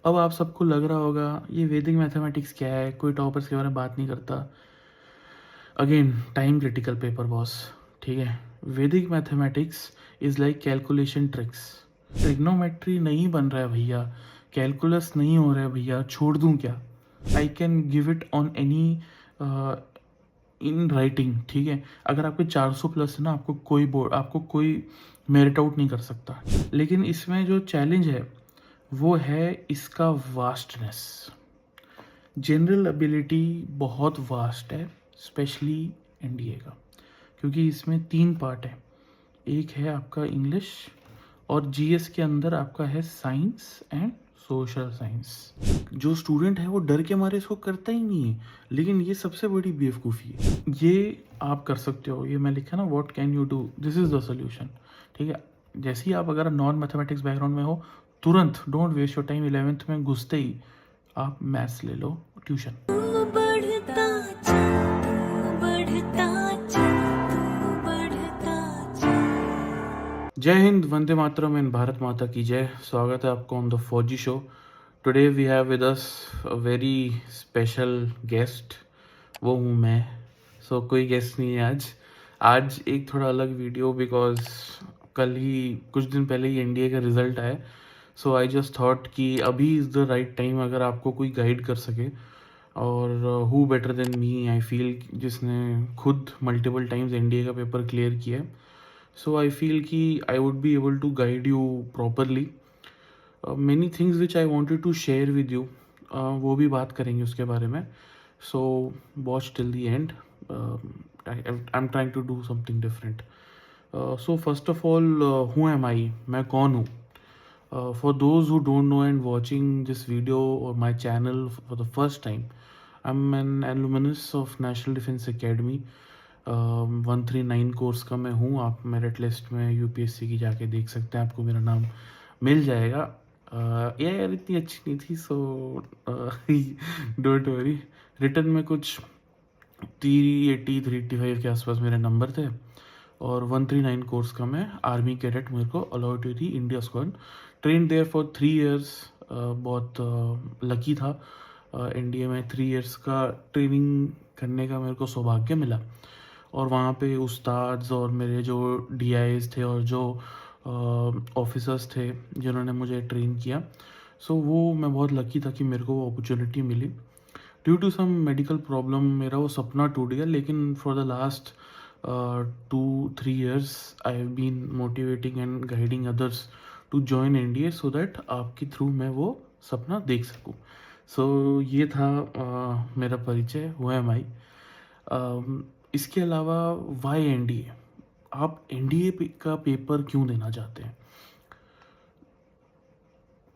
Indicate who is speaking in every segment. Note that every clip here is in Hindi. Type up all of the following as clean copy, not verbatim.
Speaker 1: अब आप सबको लग रहा होगा ये वैदिक मैथमेटिक्स क्या है, कोई टॉपर्स के बारे में बात नहीं करता। Again time critical paper boss, ठीक है। वैदिक mathematics is like calculation tricks. Trigonometry नहीं बन रहा है भैया, कैलकुलस नहीं हो रहा है भैया, छोड़ दूँ क्या? I can give it on any in writing, ठीक है। अगर आपके 400 प्लस है ना, आपको कोई मेरिट आउट नहीं कर सकता। लेकिन इसमें जो चैलेंज है वो है इसका वास्टनेस। जनरल एबिलिटी बहुत वास्ट है, स्पेशली एनडीए का, क्योंकि इसमें 3 पार्ट है। एक है आपका इंग्लिश, और जीएस के अंदर आपका है साइंस एंड सोशल साइंस। जो स्टूडेंट है वो डर के मारे इसको करता ही नहीं है, लेकिन ये सबसे बड़ी बेवकूफ़ी है। ये आप कर सकते हो, ये मैं लिखा ना, what can you do, this is the solution, ठीक है। जैसे ही आप अगर नॉन मैथमेटिक्स बैकग्राउंड में हो, तुरंत don't waste your time, 11th में घुसते ही आप मैथ्स ले लो ट्यूशन। जय हिंद, वंदे मातरम एंड भारत माता की जय। स्वागत है आपको on the Fauji show. Today we have with us a very special guest, वो हूँ मैं। सो कोई गेस्ट नहीं है आज एक थोड़ा अलग वीडियो, बिकॉज कल ही, कुछ दिन पहले ही एनडीए का रिजल्ट आया। सो आई जस्ट थॉट कि अभी इज़ द राइट टाइम, अगर आपको कोई गाइड कर सके, और who better than me, I feel, जिसने खुद मल्टीपल टाइम्स एनडीए का पेपर क्लियर किया है। So I feel कि I would be able to guide you properly. Many things which I wanted to share with you, वो भी बात करेंगे उसके बारे में. So watch till the end. I'm trying to do something different. So first of all, who am I? मैं कौन हूँ? For those who don't know and watching this video or my channel for the first time, I'm an alumnus of National Defence Academy. 139 course का मैं हूँ। आप मेरिट लिस्ट में यूपीएससी की जाके देख सकते हैं, आपको मेरा नाम मिल जाएगा। यार इतनी अच्छी नहीं थी, सो डोंट वरी। रिटर्न में कुछ 380 385 के आसपास मेरे नंबर थे, और 139 कोर्स का मैं आर्मी कैडेट, मेरे को अलॉट हुई थी India squad. Train there for 3 years. बहुत लकी था, एनडीए में 3 ईयर्स का ट्रेनिंग करने का मेरे को सौभाग्य मिला। और वहाँ पे उस्ताद और मेरे जो डीआईएस थे और जो ऑफिसर्स थे जिन्होंने मुझे ट्रेन किया, सो वो मैं बहुत लकी था कि मेरे को वो अपॉर्चुनिटी मिली। Due to some medical problem मेरा वो सपना टूट गया, लेकिन for the last 2-3 years I have been motivating and guiding others to join NDA, so that आपके थ्रू मैं वो सपना देख सकूँ। सो ये था मेरा परिचय, वो एम आई। इसके अलावा वाई एनडीए, आप एनडीए का पेपर क्यों देना चाहते हैं?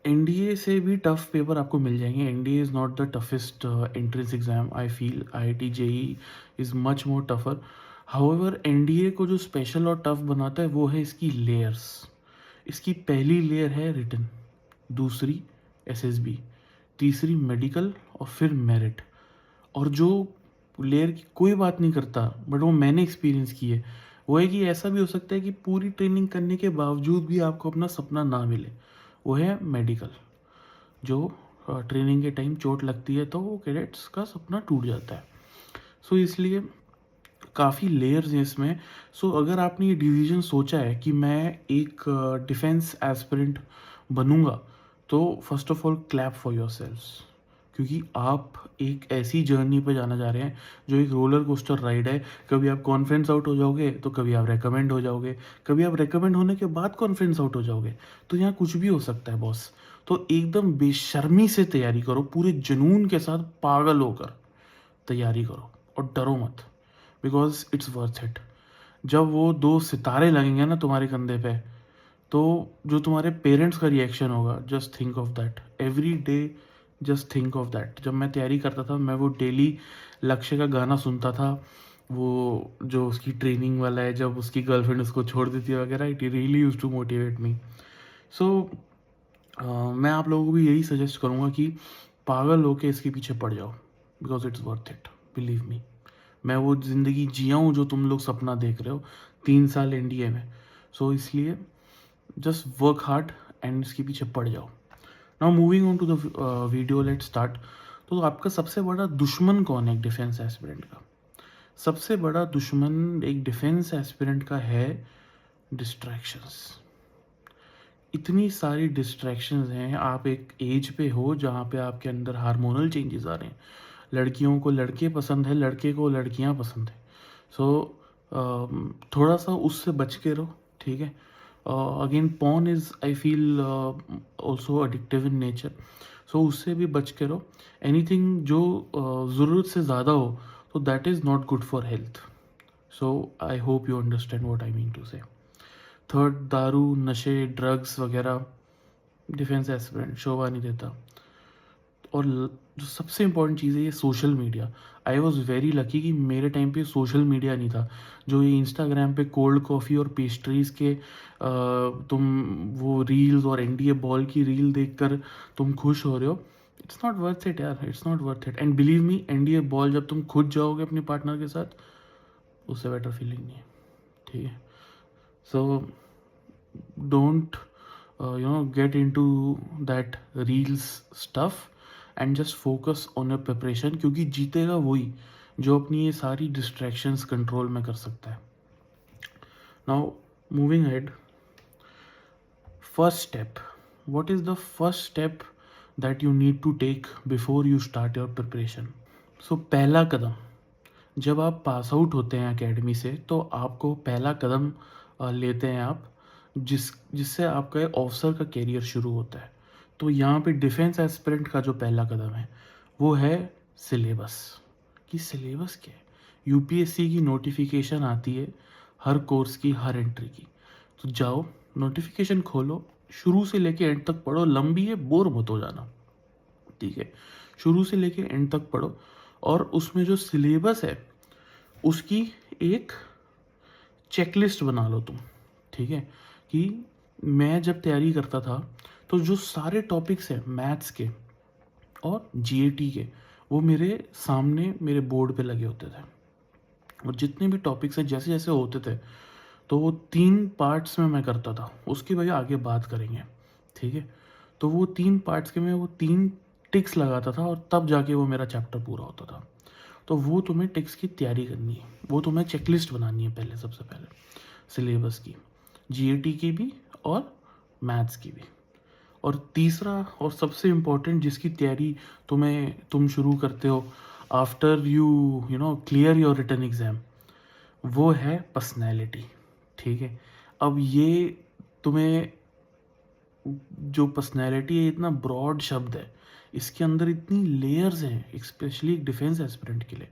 Speaker 1: एनडीए से भी टफ पेपर आपको मिल जाएंगे। NDA is not the toughest entrance exam, I feel IIT JEE is much more tougher. However NDA को जो स्पेशल और टफ बनाता है वो है इसकी लेयर्स। इसकी पहली लेयर है रिटन, दूसरी एसएसबी, तीसरी मेडिकल, और फिर मेरिट। और जो लेयर की कोई बात नहीं करता, बट वो मैंने एक्सपीरियंस की है, वो है कि ऐसा भी हो सकता है कि पूरी ट्रेनिंग करने के बावजूद भी आपको अपना सपना ना मिले। वो है मेडिकल, जो ट्रेनिंग के टाइम चोट लगती है तो वो कैडेट्स का सपना टूट जाता है। सो इसलिए काफ़ी लेयर्स हैं इसमें। सो अगर आपने ये डिसीजन सोचा है कि मैं एक डिफेंस एस्पिरेंट बनूंगा, तो first of all clap for your selves, क्योंकि आप एक ऐसी जर्नी पे जाना जा रहे हैं जो एक रोलर कोस्टर राइड है। कभी आप कॉन्फ्रेंस आउट हो जाओगे, तो कभी आप रेकमेंड हो जाओगे, कभी आप रेकमेंड होने के बाद कॉन्फ्रेंस आउट हो जाओगे। तो यहाँ कुछ भी हो सकता है बॉस। तो एकदम बेशर्मी से तैयारी करो, पूरे जुनून के साथ पागल होकर तैयारी करो, और डरो मत, बिकॉज इट्स वर्थ इट। जब वो 2 सितारे लगेंगे ना तुम्हारे कंधे पे, तो जो तुम्हारे पेरेंट्स का रिएक्शन होगा, just think of that every day, just think of that. जब मैं तैयारी करता था, मैं वो डेली लक्ष्य का गाना सुनता था, वो जो उसकी ट्रेनिंग वाला है, जब उसकी गर्लफ्रेंड उसको छोड़ देती है वगैरह, it really use to motivate me. So मैं आप लोगों को भी यही सजेस्ट करूँगा कि पागल होके इसके पीछे पड़ जाओ, because it's worth it, believe me. मैं वो ज़िंदगी जिया हूँ जो तुम लोग सपना देख रहे हो, 3 साल एनडीए में। सो इसलिए जस्ट वर्क हार्ड एंड इसके पीछे पड़ जाओ। Now moving on to the video, let's start. तो आपका सबसे बड़ा दुश्मन कौन है एक डिफेंस एस्पिरेंट का? सबसे बड़ा दुश्मन एक डिफेंस एस्पिरेंट का है डिस्ट्रैक्शंस। इतनी सारी डिस्ट्रैक्शंस हैं, आप एक एज पे हो जहाँ पे आपके अंदर हार्मोनल चेंजेस आ रहे हैं। लड़कियों को लड़के पसंद है, लड़के को लड़कियाँ पसंद है। सो थोड़ा सा उससे बच के रहो, ठीक है। Again porn is I feel also addictive in nature, so उससे भी बच के रहो। एनीथिंग जो ज़रूरत से ज़्यादा हो तो that is not good for health. So I hope you understand what I mean to say. Third, दारू, नशे, ड्रग्स वगैरह डिफेंस एस्पिरेंट शोभा नहीं देता। और जो सबसे इम्पोर्टेंट चीज़ है ये social media. I was very lucky कि मेरे टाइम पे सोशल मीडिया नहीं था। जो ये इंस्टाग्राम पे कोल्ड कॉफ़ी और पेस्ट्रीज़ के तुम वो रील्स और एनडीए बॉल की रील देखकर तुम खुश हो रहे हो, इट्स नॉट वर्थ इट यार, it's not worth it. And believe me, NDA ball जब तुम खुद जाओगे अपने पार्टनर के साथ, उससे बेटर फीलिंग नहीं है, ठीक है। सो don't get into that reels stuff and just focus on your preparation, क्योंकि जीतेगा वही जो अपनी ये सारी डिस्ट्रैक्शंस कंट्रोल में कर सकता है। Now moving head, first step, what is the first step that you need to take before you start your preparation? So पहला कदम, जब आप पास आउट होते हैं एकेडमी से तो आपको पहला कदम लेते हैं आप, जिससे आपका एक ऑफिसर का कैरियर शुरू होता है। तो यहाँ पे डिफेंस एस्पिरेंट का जो पहला कदम है वो है सिलेबस। कि सिलेबस क्या है? यूपीएससी की नोटिफिकेशन आती है हर कोर्स की, हर एंट्री की। तो जाओ, नोटिफिकेशन खोलो, शुरू से लेके एंड तक पढ़ो। लंबी है, बोर मत हो जाना, ठीक है। शुरू से लेके एंड तक पढ़ो और उसमें जो सिलेबस है उसकी एक चेकलिस्ट बना लो तुम, ठीक है। कि मैं जब तैयारी करता था तो जो सारे टॉपिक्स हैं मैथ्स के और जीएटी के, वो मेरे सामने मेरे बोर्ड पे लगे होते थे। और जितने भी टॉपिक्स हैं जैसे जैसे होते थे तो वो 3 पार्ट्स में मैं करता था, उसकी वजह आगे बात करेंगे, ठीक है। तो वो 3 पार्ट्स के मैं वो 3 टिक्स लगाता था और तब जाके वो मेरा चैप्टर पूरा होता था। तो वो तुम्हें टिक्स की तैयारी करनी है, वो तुम्हें चेकलिस्ट बनानी है पहले, सबसे पहले सिलेबस की, जीएटी की भी और मैथ्स की भी। और तीसरा और सबसे इम्पोर्टेंट जिसकी तैयारी तुम शुरू करते हो after you know clear your written exam, वो है पर्सनैलिटी, ठीक है। अब ये तुम्हें, जो पर्सनैलिटी है इतना ब्रॉड शब्द है, इसके अंदर इतनी लेयर्स हैं, स्पेशली एक डिफेंस एस्पिरेंट के लिए।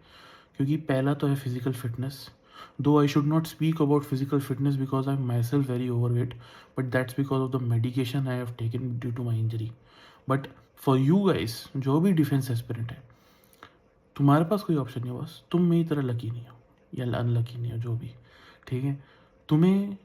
Speaker 1: क्योंकि पहला तो है physical fitness, though I should not speak about physical fitness because I am myself very overweight, but that's because of the medication I have taken due to my injury. But for you guys जो भी डिफेंस एस्पिरेंट है, तुम्हारे पास कोई ऑप्शन नहीं है, बस तुम मेरी तरह लकी नहीं हो या अनलकी नहीं हो, जो भी, ठीक है। तुम्हें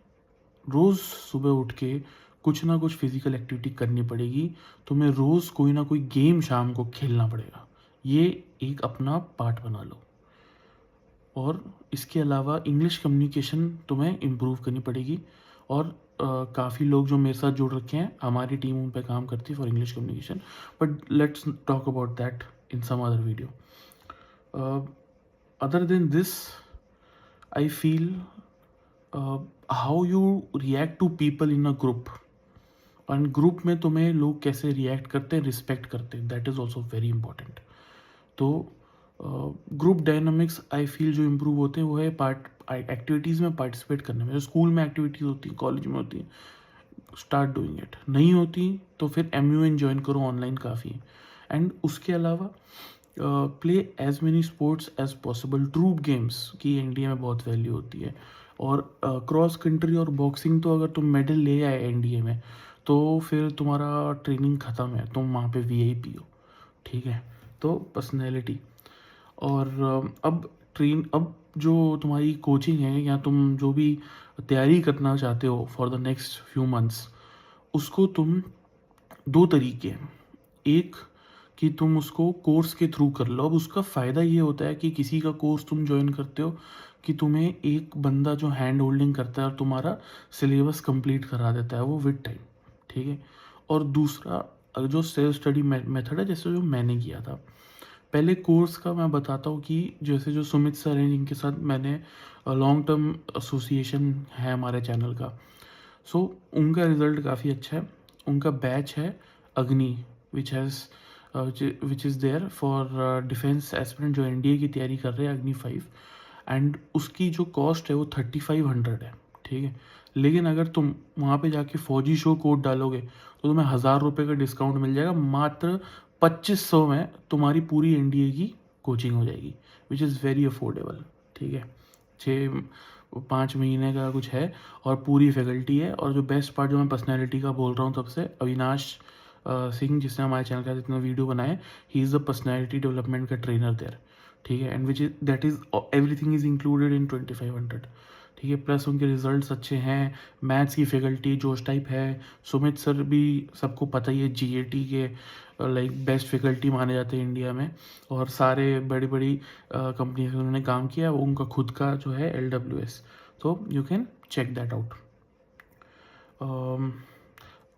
Speaker 1: रोज़ सुबह उठ के कुछ ना कुछ फिजिकल एक्टिविटी करनी पड़ेगी, तुम्हें रोज़ कोई ना कोई गेम शाम को खेलना पड़ेगा, ये एक अपना पार्ट बना लो। और इसके अलावा इंग्लिश कम्युनिकेशन तुम्हें इम्प्रूव करनी पड़ेगी। और काफ़ी लोग जो मेरे साथ जुड़ रखे हैं, हमारी टीम उन पे काम करती है for English communication, but let's talk about that in some other video. Other than this, I feel how you react to people in a group, and group में तुम्हें लोग कैसे रिएक्ट करते हैं, रिस्पेक्ट करते हैं, that is also very important. तो ग्रुप डायनामिक्स आई फील जो इम्प्रूव होते हैं वो है पार्ट एक्टिविटीज़ में पार्टिसिपेट करने में। जो स्कूल में एक्टिविटीज़ होती हैं, कॉलेज में होती हैं, स्टार्ट डूइंग इट। नहीं होती तो फिर MUN ज्वाइन करो, ऑनलाइन काफ़ी है। एंड उसके अलावा play as many sports as possible, troop games की एनडीए में बहुत वैल्यू होती है। और क्रॉस कंट्री और बॉक्सिंग तो अगर तुम मेडल ले आए एनडीए में तो फिर तुम्हारा ट्रेनिंग ख़त्म है, तुम वहाँ पे वीआईपी हो, ठीक है। तो पर्सनैलिटी और अब जो तुम्हारी कोचिंग है या तुम जो भी तैयारी करना चाहते हो for the next few months, उसको तुम 2 तरीके हैं। एक कि तुम उसको कोर्स के थ्रू कर लो। अब उसका फ़ायदा ये होता है कि किसी का कोर्स तुम ज्वाइन करते हो कि तुम्हें एक बंदा जो हैंड होल्डिंग करता है और तुम्हारा सिलेबस कंप्लीट करा देता है वो विद टाइम, ठीक है। और दूसरा, जो सेल्फ स्टडी मेथड है, जैसे जो मैंने किया था। पहले कोर्स का मैं बताता हूँ कि जैसे जो सुमित सर हैं जिनके साथ मैंने लॉन्ग टर्म एसोसिएशन है हमारे चैनल का, सो उनका रिज़ल्ट काफ़ी अच्छा है। उनका बैच है Agni, which is there for defence aspirant जो एनडीए की तैयारी कर रहे हैं, अग्नि 5। एंड उसकी जो कॉस्ट है वो 3500 है, ठीक है। लेकिन अगर तुम वहाँ पे जाके फौजी शो कोड डालोगे तो तुम्हें 1000 रुपये का डिस्काउंट मिल जाएगा। मात्र 2500 में तुम्हारी पूरी एनडीए की कोचिंग हो जाएगी, विच इज़ वेरी अफोर्डेबल, ठीक है। 5 महीने का कुछ है और पूरी फैकल्टी है। और जो बेस्ट पार्ट जो मैं पर्सनैलिटी का बोल रहा हूँ तब से, अविनाश सिंह जिसने हमारे चैनल का जितना वीडियो बनाए, he is the personality development का ट्रेनर देयर, ठीक है। And which is that is everything is included in 2500, ठीक है। प्लस उनके रिजल्ट्स अच्छे हैं। मैथ्स की फैकल्टी जोश टाइप है। सुमित सर भी सबको पता ही है, जीएटी के लाइक बेस्ट फैकल्टी माने जाते हैं इंडिया में। और सारे बड़ी बड़ी कंपनी से उन्होंने काम किया। वो उनका खुद का जो है LWS, तो you can check that out.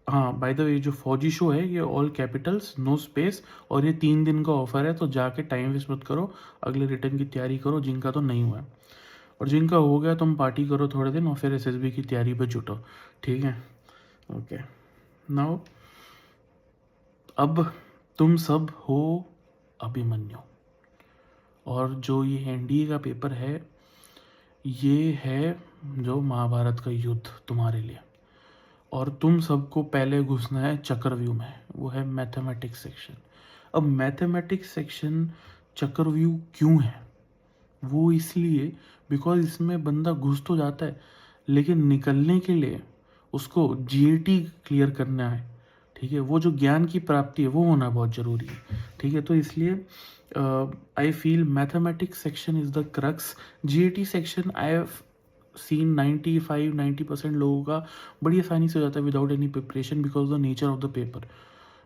Speaker 1: हाँ, बाय द वे जो फौजी शो है ये ऑल कैपिटल्स, नो स्पेस, और ये 3 दिन का ऑफर है, तो जाके टाइम वेस्ट मत करो, अगले रिटर्न की तैयारी करो जिनका तो नहीं हुआ है। और जिनका हो गया तुम पार्टी करो थोड़े दिन और फिर एसएसबी की तैयारी पे जुटो, ठीक है। ओके, नाउ अब तुम सब हो अभिमन्यु, और जो ये एनडीए का पेपर है ये है जो महाभारत का युद्ध तुम्हारे लिए। और तुम सबको पहले घुसना है चक्रव्यूह में, वो है मैथमेटिक्स सेक्शन। अब मैथमेटिक्स सेक्शन चक्रव्यूह क्यों है? वो इसलिए बिकॉज इसमें बंदा घुस तो जाता है लेकिन निकलने के लिए उसको जीएटी क्लियर करना है, ठीक है। वो जो ज्ञान की प्राप्ति है वो होना बहुत ज़रूरी है, ठीक है। तो इसलिए I feel mathematics section is the crux. GAT section I have seen 95-90% लोगों का बड़ी आसानी से हो जाता है without any preparation because the nature of the paper.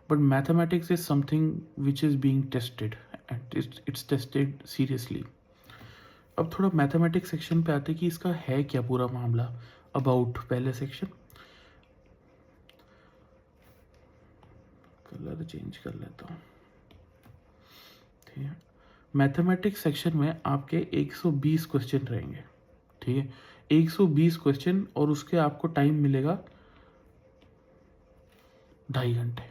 Speaker 1: But mathematics is something which is being tested and it's tested seriously. अब थोड़ा मैथमेटिक्स सेक्शन पे आते कि इसका है क्या पूरा मामला। अबाउट पहले सेक्शन, कलर चेंज कर लेता हूँ, ठीक है। मैथमेटिक्स सेक्शन में आपके 120 क्वेश्चन रहेंगे, ठीक है। 120 क्वेश्चन, और उसके आपको टाइम मिलेगा 2.5 घंटे।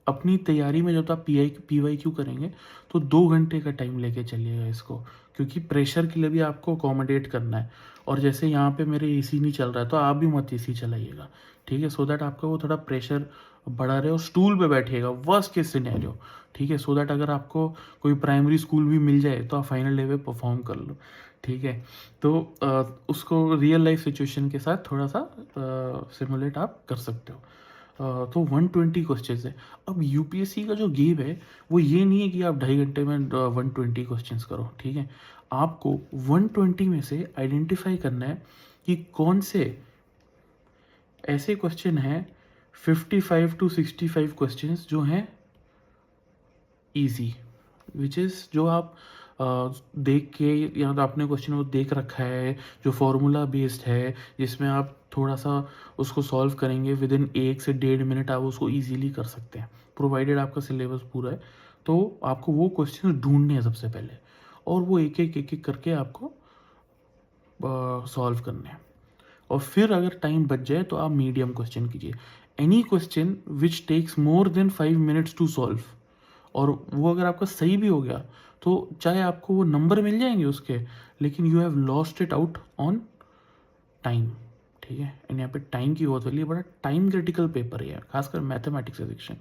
Speaker 1: अपनी तैयारी में जब आप PYQ करेंगे तो 2 घंटे का टाइम लेके चलिएगा इसको, क्योंकि प्रेशर के लिए भी आपको अकोमोडेट करना है। और जैसे यहाँ पे मेरे एसी नहीं चल रहा है तो आप भी मत एसी चलाइएगा, ठीक है, सो दैट आपका वो थोड़ा प्रेशर बढ़ा रहे। और स्टूल पे बैठिएगा, वर्स्ट केस सिनेरियो, ठीक है, सो दैट अगर आपको कोई प्राइमरी स्कूल भी मिल जाए तो आप फाइनल डे पे परफॉर्म कर लो, ठीक है। तो उसको रियल लाइफ सिचुएशन के साथ थोड़ा सा सिमुलेट आप कर सकते हो। तो 120 क्वेश्चन है। अब यूपीएससी का जो गेम है वो ये नहीं है कि आप 2.5 घंटे में 120 क्वेश्चंस करो, ठीक है। आपको 120 में से आइडेंटिफाई करना है कि कौन से ऐसे क्वेश्चन हैं, 55 to 65 क्वेश्चंस जो हैं इजी, विच इज़ जो आप देख के, या तो आपने क्वेश्चन वो देख रखा है जो फॉर्मूला बेस्ड है, जिसमें आप थोड़ा सा उसको सॉल्व करेंगे विद इन 1 से 1.5 मिनट आप उसको इजीली कर सकते हैं, प्रोवाइडेड आपका सिलेबस पूरा है। तो आपको वो क्वेश्चन ढूंढने हैं सबसे पहले, और वो एक एक करके आपको सॉल्व करने हैं। और फिर अगर टाइम बच जाए तो आप मीडियम क्वेश्चन कीजिए, any question which takes more than 5 minutes to solve. और वो अगर आपका सही भी हो गया तो चाहे आपको वो नंबर मिल जाएंगे उसके, लेकिन you have lost it out on time, ठीक है। एंड यहाँ पे टाइम की बहुत वैल्यू, बड़ा टाइम क्रिटिकल पेपर है यार, खासकर मैथमेटिक्स सेक्शन।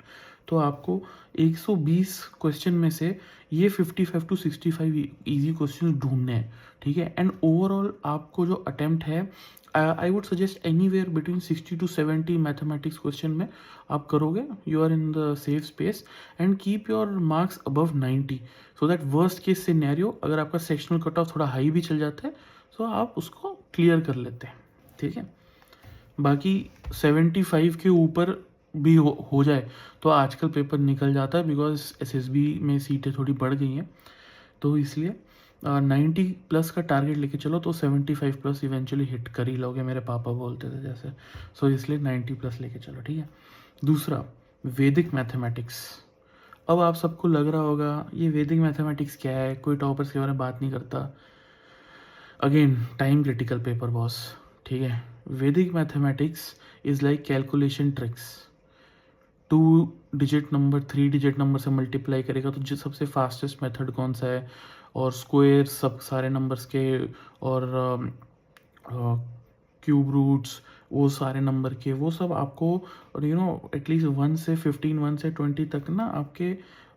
Speaker 1: तो आपको 120 क्वेश्चन में से ये 55 to 65 इजी क्वेश्चन ढूंढने हैं, ठीक है। एंड ओवरऑल आपको जो अटेम्प्ट है, I would suggest anywhere between 60 to 70 mathematics question में आप करोगे, you are in the safe space. And keep your marks above 90, so that worst case scenario अगर आपका सेक्शनल कट ऑफ थोड़ा हाई भी चल जाता है तो आप उसको क्लियर कर लेते हैं, ठीक है। बाकी 75 के ऊपर भी हो जाए तो आजकल पेपर निकल जाता है, बिकॉज एसएसबी में सीटें थोड़ी बढ़ गई हैं, तो इसलिए 90 प्लस का टारगेट लेके चलो तो 75 प्लस इवेंचुअली हिट कर ही लोगे, मेरे पापा बोलते थे जैसे। सो इसलिए 90 प्लस लेके चलो, ठीक है। दूसरा, वैदिक मैथमेटिक्स। अब आप सबको लग रहा होगा ये वैदिक मैथमेटिक्स क्या है, कोई टॉपर्स के बारे में बात नहीं करता। Again time critical paper boss, ठीक है। वैदिक mathematics is like calculation tricks. 2 digit number 3 digit number से मल्टीप्लाई करेगा तो जो सबसे फास्टेस्ट मेथड कौन सा है, और स्क्वायर सब सारे नंबर्स के, और क्यूब रूट्स वो सारे नंबर के, वो सब आपको एटलीस्ट 1 से 15 1 से 20 तक ना आपके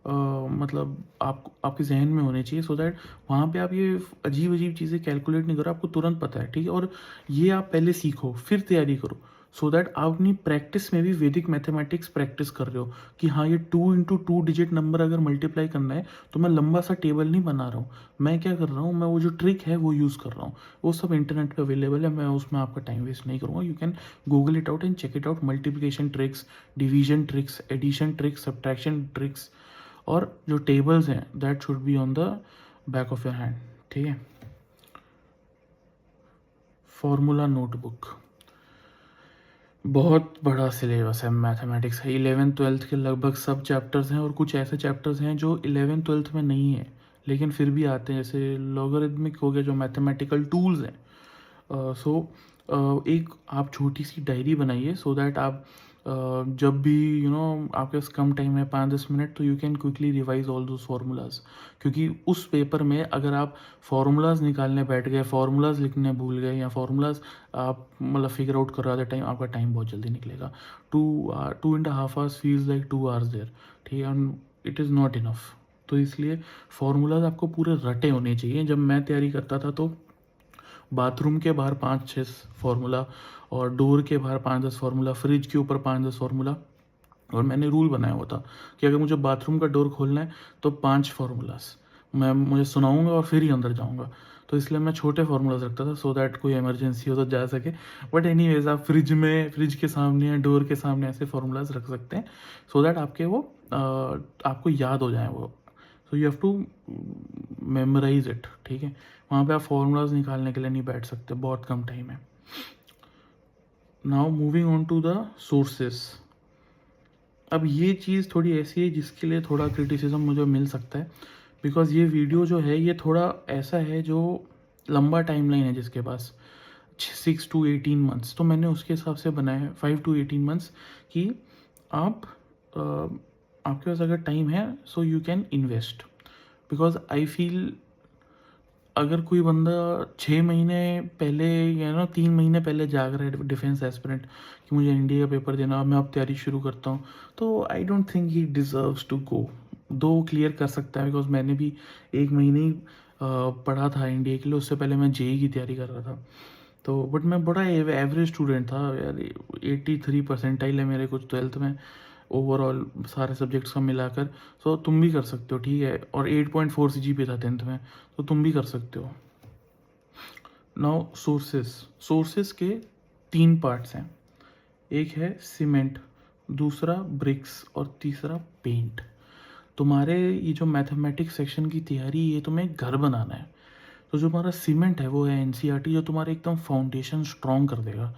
Speaker 1: मतलब आपके जहन में होने चाहिए, सो दैट वहाँ पे आप ये अजीब अजीब चीज़ें कैलकुलेट नहीं करो, आपको तुरंत पता है, ठीक है। और ये आप पहले सीखो फिर तैयारी करो, सो दैट आप अपनी प्रैक्टिस में भी वैदिक मैथमेटिक्स प्रैक्टिस कर रहे हो कि हाँ ये 2 × 2 डिजिट नंबर अगर मल्टीप्लाई करना है तो मैं लंबा सा टेबल नहीं बना रहा हूँ, मैं क्या कर रहा हूँ, मैं वो जो ट्रिक है वो यूज़ कर रहा हूँ। वो सब इंटरनेट पे अवेलेबल है, मैं उसमें आपका टाइम वेस्ट नहीं करूँगा। You can Google it out and check it out. Multiplication tricks, division tricks, addition tricks, subtraction tricks, और जो टेबल्स हैं that should be on the back of your hand, ठीक है। फॉर्मूला नोटबुक, बहुत बड़ा सिलेबस है मैथमेटिक्स है। 11th 12th के लगभग सब चैप्टर्स हैं, और कुछ ऐसे चैप्टर्स हैं जो 11th 12th में नहीं है लेकिन फिर भी आते हैं, जैसे लॉगरिथमिक हो गया, जो मैथमेटिकल टूल्स हैं। सो एक आप छोटी सी डायरी बनाइए, सो दैट आप जब भी आपके पास कम टाइम है 5-10 मिनट, तो you can quickly revise all those formulas. क्योंकि उस पेपर में अगर आप फार्मूलाज निकालने बैठ गए, फार्मूलाज लिखने भूल गए, या फार्मूलाज आप मतलब फिगर आउट कर रहे थे टाइम, आपका टाइम बहुत जल्दी निकलेगा। 2.5 hours feels like 2 hours there, ठीक है, and it is not enough. तो इसलिए फार्मूलाज आपको पूरे रटे होने चाहिए। जब मैं तैयारी करता था तो बाथरूम के बाहर 5-6 फार्मूला, और डोर के बाहर 5-10 फार्मूला, फ्रिज के ऊपर 5-10 फार्मूला। और मैंने रूल बनाया हुआ था कि अगर मुझे बाथरूम का डोर खोलना है तो 5 फार्मूलाज मैं मुझे सुनाऊंगा और फिर ही अंदर जाऊंगा। तो इसलिए मैं छोटे फार्मूलाज रखता था, सो दैट कोई इमरजेंसी हो तो जा सके। बट एनीवेज आप फ्रिज के सामने या डोर के सामने ऐसे फार्मूलाज रख सकते हैं, सो दैट आपके वो आपको याद हो जाए वो। So you have to memorise it, ठीक है। वहाँ पे आप फार्मूलाज निकालने के लिए नहीं बैठ सकते, बहुत कम टाइम है। Now moving on to the sources. अब ये चीज़ थोड़ी ऐसी है जिसके लिए थोड़ा क्रिटिसिज्म मुझे मिल सकता है, बिकॉज ये वीडियो जो है ये थोड़ा ऐसा है जो लंबा टाइमलाइन है जिसके पास 6 to 18 months, तो मैंने उसके हिसाब से बनाया है 5 to 18 months कि आप आपके पास अगर टाइम है so you can invest. Because I feel अगर कोई बंदा 6 महीने पहले या 3 महीने पहले जाग रहा है डिफेंस एस्पिरेंट कि मुझे इंडिया का पेपर देना, मैं अब तैयारी शुरू करता हूँ, तो I don't think he deserves to go. दो क्लियर कर सकता है, बिकॉज मैंने भी 1 महीने ही पढ़ा था इंडिया के लिए, उससे पहले मैं जेई की तैयारी कर रहा था। तो बट मैं बड़ा एवरेज स्टूडेंट था यार, 83 परसेंटाइल है मेरे कुछ 12th में ओवरऑल सारे सब्जेक्ट्स का मिलाकर। सो तुम भी कर सकते हो, ठीक है, और 8.4 CGPA था 10th में, तो तुम भी कर सकते हो। नाउ सोर्सेस के 3 पार्ट्स हैं, एक है सीमेंट, दूसरा ब्रिक्स, और तीसरा पेंट। तुम्हारे ये जो मैथमेटिक्स सेक्शन की तैयारी, ये तुम्हें घर बनाना है, तो जो हमारा सीमेंट है वो है एनसीईआरटी, जो तुम्हारे एकदम फाउंडेशन स्ट्रॉन्ग कर देगा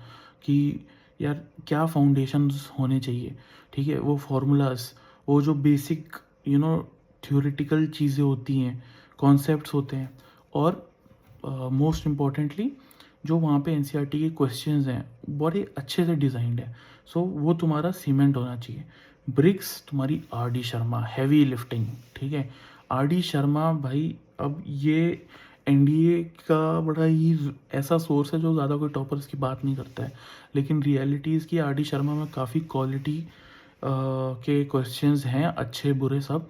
Speaker 1: कि यार क्या फाउंडेशंस होने चाहिए, ठीक है। वो फार्मूलाज, वो जो बेसिक थ्योरेटिकल चीज़ें होती हैं, कॉन्सेप्ट्स होते हैं, और मोस्ट इम्पॉर्टेंटली जो वहाँ पे एनसीईआरटी के क्वेश्चंस हैं बड़े अच्छे से डिज़ाइंड है, सो वो तुम्हारा सीमेंट होना चाहिए। ब्रिक्स तुम्हारी R D Sharma, heavy lifting, ठीक है। आर डी शर्मा भाई, अब ये एनडीए का बड़ा ही ऐसा सोर्स है जो ज़्यादा कोई टॉपर्स की बात नहीं करता है, लेकिन रियलिटीज़ की आर डी शर्मा में काफ़ी क्वालिटी के क्वेश्चंस हैं, अच्छे बुरे सब।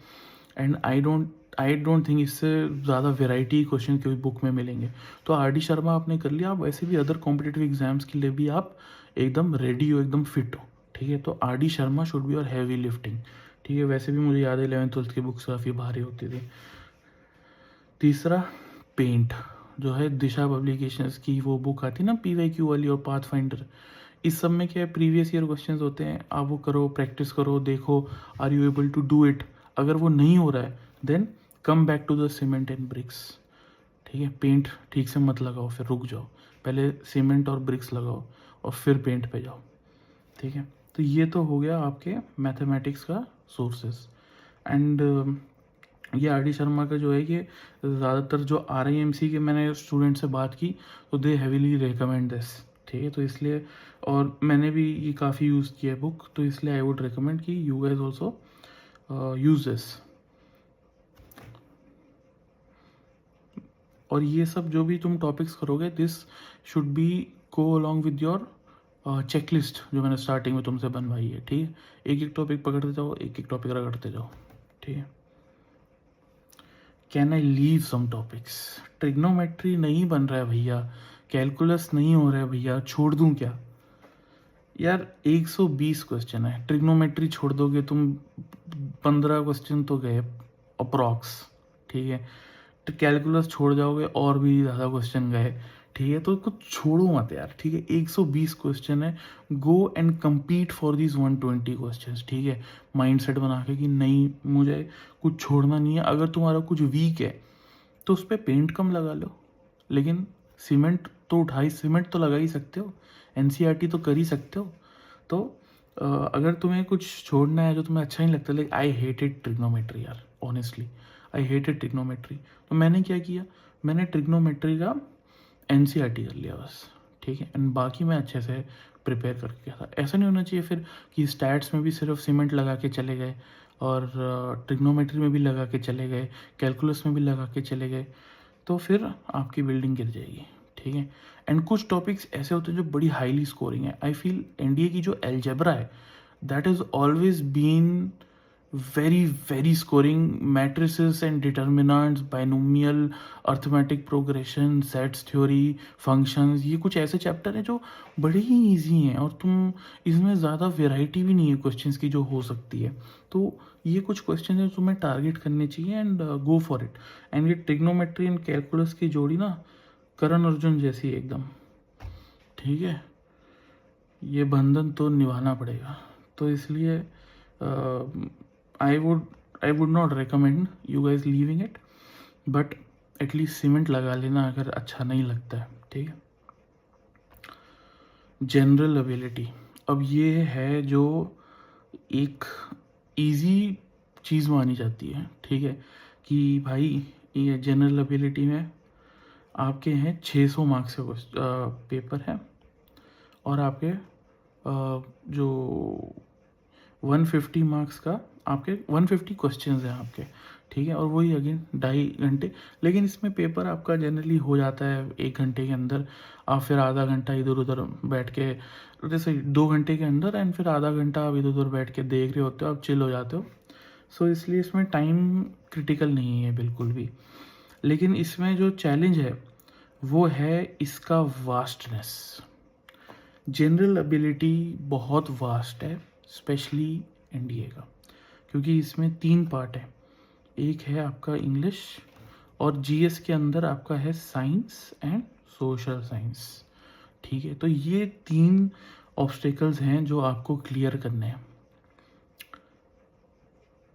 Speaker 1: एंड आई डोंट थिंक इससे ज़्यादा वेराइटी क्वेश्चन कोई बुक में मिलेंगे। तो आर डी शर्मा आपने कर लिया, आप वैसे भी अदर कॉम्पिटिटिव एग्जाम्स के लिए भी आप एकदम रेडी हो, एकदम फिट हो, ठीक है। तो R D Sharma should be और हैवी लिफ्टिंग, ठीक है। वैसे भी मुझे याद है 11th 12th की बुक्स काफ़ी भारी होती थी। तीसरा पेंट, जो है दिशा पब्लिकेशंस की वो बुक आती है ना PYQ वाली, और पाथ फाइंडर। इस सब में क्या है, प्रीवियस ईयर क्वेश्चंस होते हैं, आप वो करो, प्रैक्टिस करो, देखो are you able to do it. अगर वो नहीं हो रहा है then come back to the cement and bricks, ठीक है। पेंट ठीक से मत लगाओ, फिर रुक जाओ, पहले सीमेंट और ब्रिक्स लगाओ और फिर पेंट पे जाओ, ठीक है। तो तो ये तो हो गया आपके मैथमेटिक्स का सोर्सेस। एंड ये आर डी शर्मा का जो है कि ज़्यादातर जो आर आई एम सी के मैंने स्टूडेंट से बात की तो दे हैवीली रिकमेंड दिस, ठीक है। तो इसलिए, और मैंने भी ये काफ़ी यूज़ किया है बुक, तो इसलिए आई वुड रिकमेंड कि you guys also use this. और ये सब जो भी तुम टॉपिक्स करोगे, this should be go along with your checklist जो मैंने स्टार्टिंग में तुमसे बनवाई है, ठीक है। एक एक टॉपिक पकड़ते जाओ, एक एक टॉपिक रगड़ते जाओ, ठीक है। Can I leave some topics? Trigonometry नहीं बन रहा है भैया, कैलकुलस नहीं हो रहा है भैया, छोड़ दूं क्या? यार 120 क्वेश्चन है, ट्रिग्नोमेट्री छोड़ दोगे तुम, 15 क्वेश्चन तो गए अप्रॉक्स, ठीक है। तो कैलकुलस छोड़ जाओगे और भी ज़्यादा क्वेश्चन गए, ठीक है। तो कुछ छोड़ो मत यार, ठीक है। 120 क्वेश्चन है, go and compete for these 120 question, ठीक है। माइंड सेट बना के कि नहीं, मुझे कुछ छोड़ना नहीं है। अगर तुम्हारा कुछ वीक है तो उस पर पेंट कम लगा लो, लेकिन सीमेंट तो सीमेंट तो लगा ही सकते हो, एनसीईआरटी तो कर ही सकते हो। तो अगर तुम्हें कुछ छोड़ना है जो तुम्हें अच्छा नहीं लगता, लाइक आई हेटेड ट्रिग्नोमेट्री यार, ऑनेस्टली आई हेटेड ट्रिग्नोमेट्री, तो मैंने क्या किया, मैंने ट्रिग्नोमेट्री का एनसीईआरटी कर लिया बस, ठीक है। एंड बाकी मैं अच्छे से प्रिपेयर करके गया था। ऐसा नहीं होना चाहिए फिर कि स्टैट्स में भी सिर्फ सीमेंट लगा के चले गए और ट्रिग्नोमेट्री में भी लगा के चले गए, कैलकुलस में भी लगा के चले गए, तो फिर आपकी बिल्डिंग गिर जाएगी, ठीक है। एंड कुछ टॉपिक्स ऐसे होते हैं जो बड़ी हाईली स्कोरिंग है। आई फील एनडीए की जो एलजेब्रा है, that is always been very very scoring, matrices and determinants, binomial, arithmetic progression, sets theory, functions, ये कुछ ऐसे चैप्टर हैं जो बड़े ही इजी हैं और तुम इसमें ज़्यादा वेराइटी भी नहीं है क्वेश्चंस की जो हो सकती है। तो ये कुछ क्वेश्चन है जो तुम्हें टारगेट करने चाहिए and go for it. And ये ट्रिग्नोमेट्री एंड कैलकुलस की जोड़ी ना करण अर्जुन जैसी है एकदम, ठीक है। ये बंधन तो निभाना पड़ेगा, तो इसलिए I would not recommend you guys leaving it, but at least cement लगा लेना अगर अच्छा नहीं लगता है, ठीक है। जनरल एबिलिटी, अब ये है जो एक इजी चीज़ मानी जाती है, ठीक है, कि भाई ये जनरल एबिलिटी में आपके हैं 600 मार्क्स का पेपर है और आपके जो 150 मार्क्स का आपके 150 क्वेश्चंस हैं आपके, ठीक है। और वही अगेन 2.5 घंटे, लेकिन इसमें पेपर आपका जनरली हो जाता है 1 घंटे के अंदर। आप फिर आधा घंटा इधर उधर बैठ के, जैसे 2 घंटे के अंदर, एंड फिर आधा घंटा आप इधर उधर बैठ के देख रहे होते हो, आप चिल हो जाते हो। सो इसलिए इसमें टाइम क्रिटिकल नहीं है बिल्कुल भी। लेकिन इसमें जो चैलेंज है वो है इसका वास्टनेस। जनरल एबिलिटी बहुत वास्ट है, स्पेशली एनडीए का, क्योंकि इसमें 3 पार्ट है। एक है आपका इंग्लिश, और जीएस के अंदर आपका है साइंस एंड सोशल साइंस, ठीक है। तो ये 3 ऑब्स्टेकल्स हैं जो आपको क्लियर करने हैं।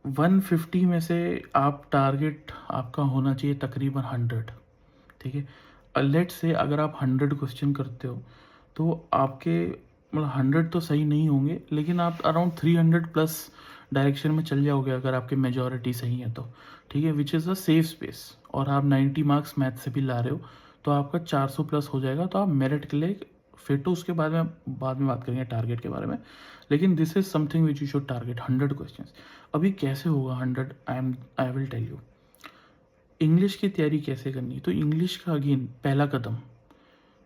Speaker 1: 150 में से आप टारगेट आपका होना चाहिए तकरीबन 100, ठीक है। लेट से अगर आप 100 क्वेश्चन करते हो तो आपके मतलब 100 तो सही नहीं होंगे, लेकिन आप अराउंड 300 प्लस डायरेक्शन में चल जाओगे अगर आपकी मेजॉरिटी सही है तो, ठीक है, which is a safe space. और आप 90 मार्क्स मैथ से भी ला रहे हो तो आपका 400 प्लस हो जाएगा, तो आप मेरिट के लिए फिट हो। उसके बाद में बात करेंगे टारगेट के बारे में, लेकिन this is something which you should target 100 questions. अभी कैसे होगा 100? I will tell you. English की तैयारी कैसे करनी, तो इंग्लिश का अगेन पहला कदम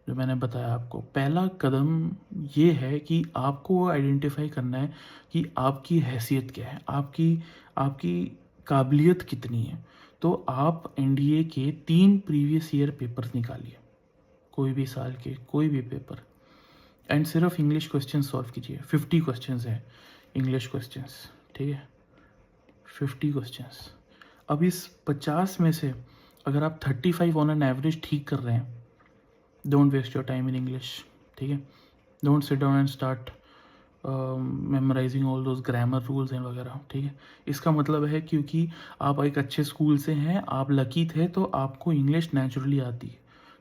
Speaker 1: जो मैंने बताया आपको, पहला कदम ये है कि आपको आइडेंटिफाई करना है कि आपकी हैसियत क्या है, आपकी काबिलियत कितनी है। तो आप एनडीए के 3 प्रीवियस ईयर पेपर्स निकालिए, कोई भी साल के कोई भी पेपर, एंड सिर्फ इंग्लिश क्वेश्चन सॉल्व कीजिए। 50 क्वेश्चंस हैं इंग्लिश क्वेश्चंस, ठीक है, 50 क्वेश्चंस। अब इस 50 में से अगर आप 35 ऑन एन एवरेज ठीक कर रहे हैं, don't waste your time in English, ठीक है। Don't sit down and start memorising all those grammar rules and वगैरह, ठीक है। इसका मतलब है क्योंकि आप एक अच्छे स्कूल से हैं, आप लकी थे, तो आपको इंग्लिश नेचुरली आती है,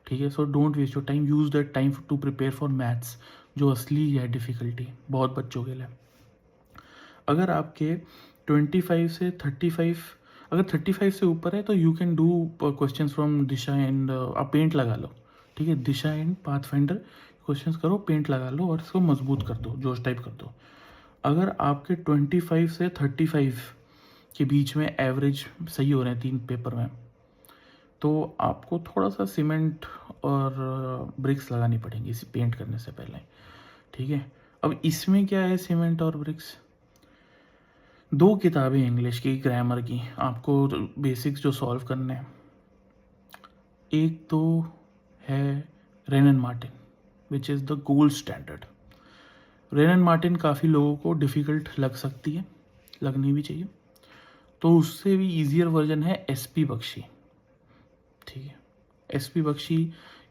Speaker 1: ठीक है। So don't waste your time, use that time to prepare for maths, जो असली है डिफ़िकल्टी बहुत बच्चों के लिए। अगर आपके 25 से 35, अगर 35 से ऊपर है तो you can do questions from Disha and, आप पेंट लगा लो, ठीक है, दिशा एंड पाथफाइंडर क्वेश्चंस करो, पेंट लगा लो और इसको मजबूत कर दो, जोश टाइप कर दो। अगर आपके 25 से 35 के बीच में एवरेज सही हो रहे हैं 3 पेपर में, तो आपको थोड़ा सा सीमेंट और ब्रिक्स लगानी पड़ेंगी इसे पेंट करने से पहले, ठीक है। अब इसमें क्या है, सीमेंट और ब्रिक्स, 2 किताबें इंग्लिश की ग्रामर की आपको बेसिक्स जो सॉल्व करने हैं। एक तो है rain and Martin which is the gold standard. Rain and Martin काफ़ी लोगों को डिफ़िकल्ट लग सकती है, लगनी भी चाहिए, तो उससे भी ईजियर वर्जन है एसपी बख्शी, ठीक है। SP Bakshi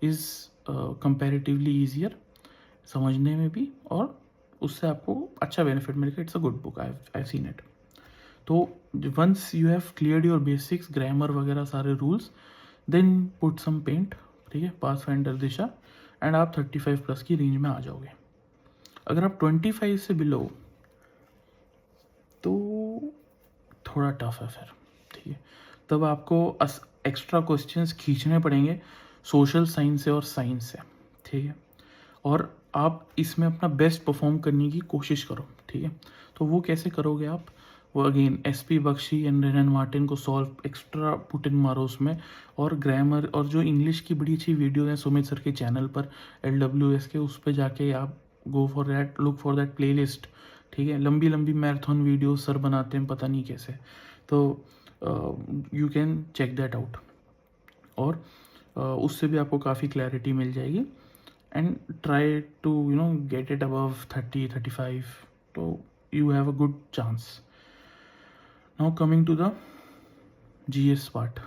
Speaker 1: is comparatively easier समझने में भी, और उससे आपको अच्छा बेनिफिट मिलेगा। It's a good book, I seen it. तो once you have cleared your basics, grammar वगैरह सारे rules, then put some paint, ठीक है, पाथ फाइंडर दिशा, एंड आप 35 प्लस की रेंज में आ जाओगे। अगर आप 25 से बिलो तो थोड़ा टफ है फिर, ठीक है। तब आपको एक्स्ट्रा क्वेश्चंस खींचने पड़ेंगे सोशल साइंस से और साइंस से, ठीक है, और आप इसमें अपना बेस्ट परफॉर्म करने की कोशिश करो, ठीक है। तो वो कैसे करोगे आप, वो again SP Bakshi and Wren and Martin को सॉल्व एक्स्ट्रा पुट इन मारो उसमें, और ग्रामर और जो इंग्लिश की बड़ी अच्छी वीडियो है सुमित सर के चैनल पर LWS के, उस पर जाके आप go for that, look for that play list, ठीक है। लंबी लंबी मैराथन वीडियो सर बनाते हैं पता नहीं कैसे, तो you can check that out, और उससे भी आपको काफ़ी क्लैरिटी मिल जाएगी, and try to get it above 30-35, तो you have a good chance. Now coming to the GS part,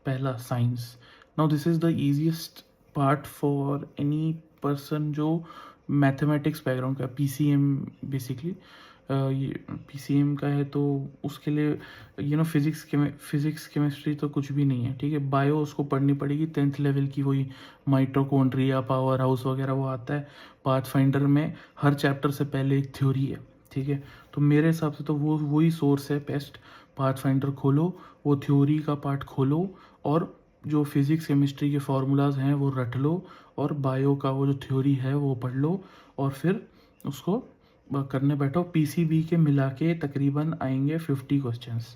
Speaker 1: पहला science. Now this is the easiest part for any person जो मैथमेटिक्स बैकग्राउंड का, PCM बेसिकली, ये PCM का है, तो उसके लिए फिज़िक्स केमिस्ट्री तो कुछ भी नहीं है, ठीक है। बायो उसको पढ़नी पड़ेगी 10th लेवल की, वही माइटोकॉन्ड्रिया, पावर हाउस वगैरह वो आता है। पाथफाइंडर में हर चैप्टर से पहले एक थ्योरी है, ठीक है। तो मेरे हिसाब से तो वो वही सोर्स है बेस्ट। पाथफाइंडर खोलो, वो थ्योरी का पार्ट खोलो, और जो फिज़िक्स केमिस्ट्री के फार्मूलाज हैं वो रट लो, और बायो का वो जो थ्योरी है वो पढ़ लो, और फिर उसको करने बैठो। PCB के मिला के तकरीबन आएंगे 50 क्वेश्चंस,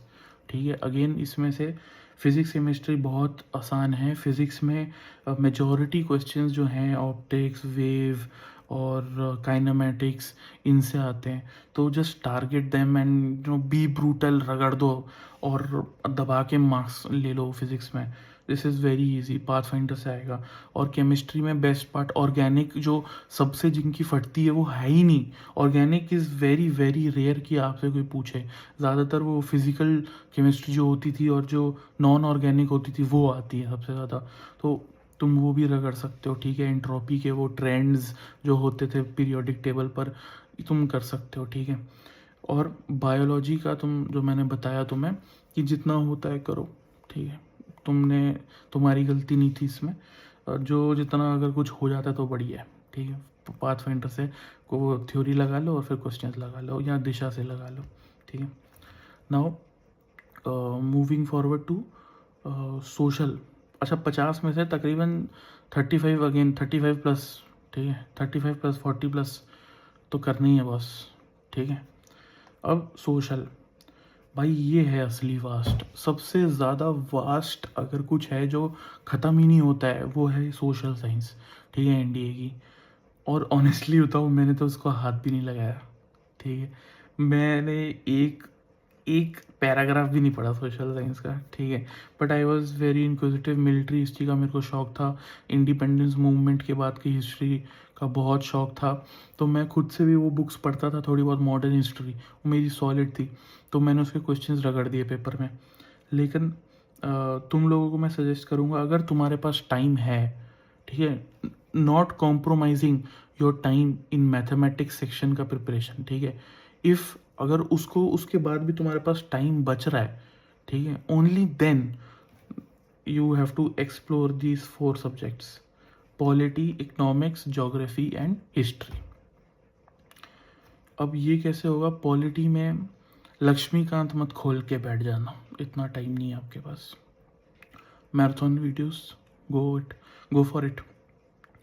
Speaker 1: ठीक है। अगेन इसमें से फिज़िक्स केमिस्ट्री बहुत आसान है। फिज़िक्स में मेजॉरिटी क्वेश्चंस जो हैं ऑप्टिक्स, वेव और काइनेमेटिक्स, इनसे आते हैं, तो just target them and be brutal, रगड़ दो और दबा के मार्क्स ले लो फिज़िक्स में। This is very easy, path finder से आएगा। और केमिस्ट्री में बेस्ट पार्ट ऑर्गेनिक, जो सबसे जिनकी फटती है वो है ही नहीं। Organic is very very rare कि आपसे कोई पूछे, ज़्यादातर वो फिज़िकल केमिस्ट्री जो होती थी और जो नॉन ऑर्गेनिक होती थी वो आती है सबसे ज़्यादा, तो तुम वो भी रगड़ सकते हो, ठीक है। एंट्रोपी के वो ट्रेंड्स जो होते थे पीरियोडिक टेबल पर, तुम कर सकते हो, ठीक है। और बायोलॉजी का तुम, जो मैंने बताया तुम्हें कि जितना होता है करो, ठीक है। तुम्हारी गलती नहीं थी इसमें, जो जितना अगर कुछ हो जाता है तो बढ़िया है, ठीक है। पाथ फाइंडर से को थ्योरी लगा लो और फिर क्वेश्चंस लगा लो, या दिशा से लगा लो, ठीक है। Now moving forward to social. अच्छा, 50 में से तकरीबन 35, अगेन 35 प्लस, ठीक है, 35 प्लस 40 प्लस तो करनी ही है बस, ठीक है। अब सोशल, भाई ये है असली वास्ट, सबसे ज़्यादा वास्ट अगर कुछ है जो ख़त्म ही नहीं होता है वो है सोशल साइंस, ठीक है, NDA की। और ऑनेस्टली बताऊँ, मैंने तो उसको हाथ भी नहीं लगाया, ठीक है। मैंने एक एक पैराग्राफ भी नहीं पढ़ा सोशल साइंस का, ठीक है। But I was very inquisitive, military history का मेरे को शौक था, इंडिपेंडेंस मूवमेंट के बाद की हिस्ट्री का बहुत शौक था, तो मैं खुद से भी वो बुक्स पढ़ता था, थोड़ी बहुत मॉडर्न हिस्ट्री, वो मेरी सॉलिड थी, तो मैंने उसके क्वेश्चंस रगड़ दिए पेपर में। लेकिन तुम लोगों को मैं सजेस्ट करूँगा, अगर तुम्हारे पास टाइम है, ठीक है, not compromising your time in mathematics section का प्रिपरेशन, ठीक है। इफ़ अगर उसको उसके बाद भी तुम्हारे पास टाइम बच रहा है, ठीक है, only then you have to explore these 4 subjects, polity, economics, geography and history. अब ये कैसे होगा, पॉलिटी में लक्ष्मीकांत मत खोल के बैठ जाना, इतना टाइम नहीं है आपके पास। Marathon videos, go for it.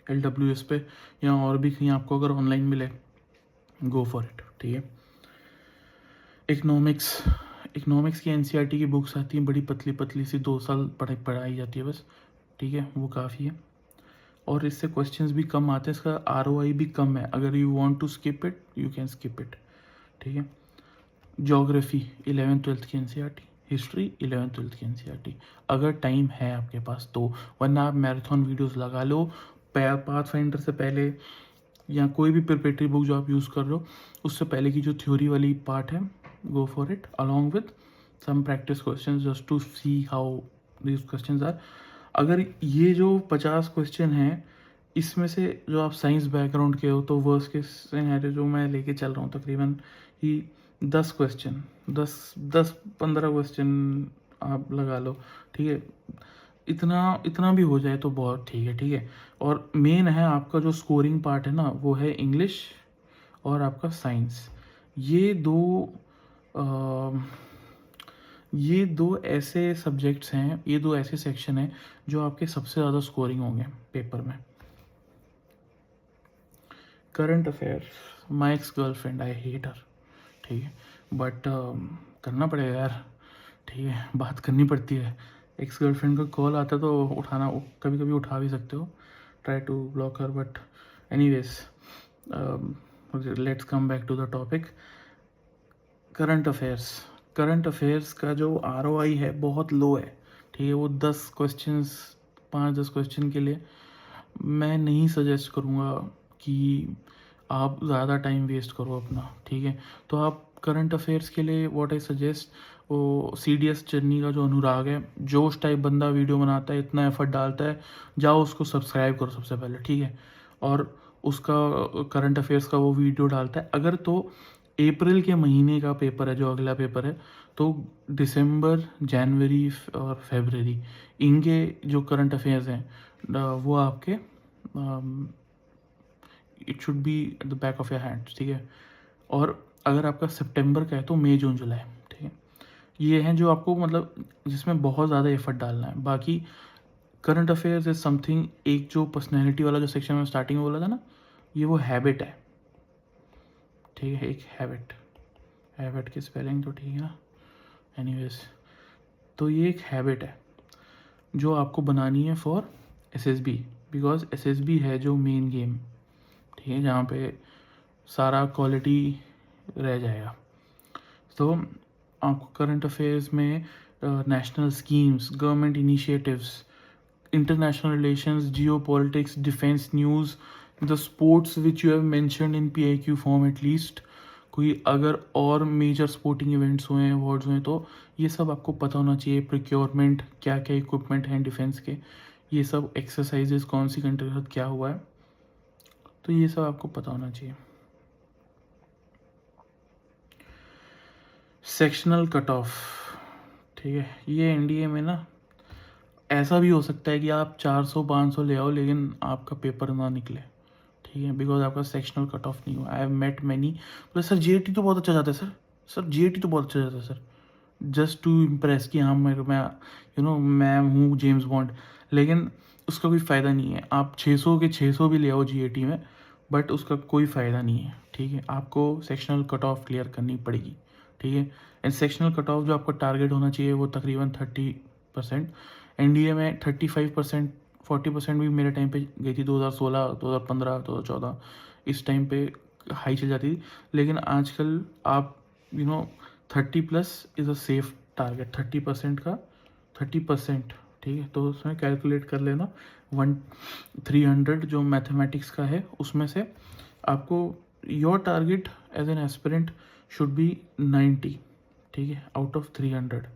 Speaker 1: LWS पे या और भी कहीं आपको अगर ऑनलाइन मिले, गो फॉर इट, ठीक है। इकोनॉमिक्स की NCERT की बुक्स आती हैं, बड़ी पतली पतली सी, 2 साल पढ़ाई जाती है बस, ठीक है, वो काफ़ी है। और इससे क्वेश्चंस भी कम आते हैं, इसका ROI भी कम है। अगर you want to skip it, you can skip it, ठीक है। ज्योग्राफी 11th-12th की NCERT, हिस्ट्री 11th-12th की NCERT, अगर टाइम है आपके पास तो, वरना आप मैराथन वीडियोस लगा लो पाथ फाइंडर से पहले, या कोई भी प्रिपरेटरी बुक जो आप यूज़ कर रहे हो उससे पहले की जो थ्योरी वाली पार्ट है, go for it along with some practice question just to see how these question are. अगर ये जो 50 क्वेश्चन हैं, इसमें से जो आप साइंस बैकग्राउंड के हो, तो वर्स्ट के सिनेरियो जो मैं लेके चल रहा हूँ तकरीबन कि 10 क्वेश्चन, 10-15 क्वेश्चन आप लगा लो, ठीक है। इतना इतना भी हो जाए तो बहुत ठीक है, ठीक है। और मेन है आपका जो स्कोरिंग पार्ट है ना, वो है इंग्लिश और आपका साइंस। ये दो अ, ये दो ऐसे सब्जेक्ट्स हैं, ये दो ऐसे सेक्शन हैं जो आपके सबसे ज़्यादा स्कोरिंग होंगे पेपर में। Current affair, my ex girlfriend, I hate her, ठीक है, बट करना पड़ेगा यार, ठीक है, बात करनी पड़ती है। एक्स गर्लफ्रेंड का कॉल आता है तो उठाना, कभी कभी उठा भी सकते हो, try to block her, but anyways let's come back to the topic. Current affairs का जो ROI है बहुत लो है, ठीक है। वो 5-10 क्वेश्चन के लिए मैं नहीं सजेस्ट करूँगा कि आप ज़्यादा टाइम वेस्ट करो अपना, ठीक है। तो आप करंट अफेयर्स के लिए व्हाट आई सजेस्ट, वो CDS जर्नी का जो अनुराग है, जोश टाइप बंदा वीडियो बनाता है, इतना एफर्ट डालता है, जाओ उसको सब्सक्राइब करो सबसे पहले, ठीक है। और उसका करंट अफेयर्स का वो वीडियो डालता है। अगर तो अप्रैल के महीने का पेपर है जो अगला पेपर है, तो दिसंबर, जनवरी और फरवरी, इनके जो करंट अफेयर्स हैं वो आपके it should be at the back of your hand, ठीक है। और अगर आपका सितंबर का है तो मई, जून, जुलाई, ठीक है। ये हैं जो आपको मतलब जिसमें बहुत ज़्यादा एफर्ट डालना है। बाकी करंट अफेयर्स इज समथिंग, एक जो पर्सनैलिटी वाला जो सेक्शन में स्टार्टिंग में बोला था ना, ये वो हैबिट है, ठीक है, एक हैबिट की स्पेलिंग तो ठीक है ना, एनीवेज। तो ये एक हैबिट है जो आपको बनानी है फॉर SSB, बिकॉज SSB है जो मेन गेम, ठीक है, जहाँ पे सारा क्वालिटी रह जाएगा। तो आपको करंट अफेयर्स में national schemes, government initiatives, international relations, geopolitics, defense news, the sports which you have mentioned in PIQ form at least, कोई अगर और मेजर स्पोर्टिंग इवेंट्स हुए हैं, अवार्ड्स हुए हैं, तो ये सब आपको पता होना चाहिए। प्रोक्योरमेंट, क्या क्या इक्विपमेंट हैं डिफेंस के, ये सब एक्सरसाइजेस कौन सी कंट्री के साथ क्या हुआ है, तो ये सब आपको पता होना चाहिए। सेक्शनल कट ऑफ, ठीक है, ये NDA में ना ऐसा भी हो सकता है कि आप 400-500 ले आओ लेकिन आपका पेपर ना निकले, ठीक है, बिकॉज आपका सेक्शनल कट ऑफ नहीं हुआ। आई हैव मेट मैनी, बोले सर GAT तो बहुत अच्छा जाता है सर GAT तो बहुत अच्छा जाता है सर, जस्ट टू इम्प्रेस कि हाँ मैं हूँ जेम्स बॉन्ड, लेकिन उसका कोई फ़ायदा नहीं है। आप 600 के 600 भी ले आओ GAT में, बट उसका कोई फ़ायदा नहीं है, ठीक है। आपको सेक्शनल कट ऑफ क्लियर करनी पड़ेगी, ठीक है। एंड सेक्शनल कट ऑफ जो आपका टारगेट होना चाहिए वो तकरीबन 30%। NDA में 35%, 40% भी मेरे टाइम पे गई थी, 2016, 2015, 2014, इस टाइम पे हाई चल जाती थी। लेकिन आजकल आप 30+ इज़ अ सेफ टारगेट, 30%, ठीक है। तो उसमें कैलकुलेट कर लेना 300 जो मैथमेटिक्स का है, उसमें से आपको your target as an aspirant should be 90, ठीक है, आउट ऑफ 300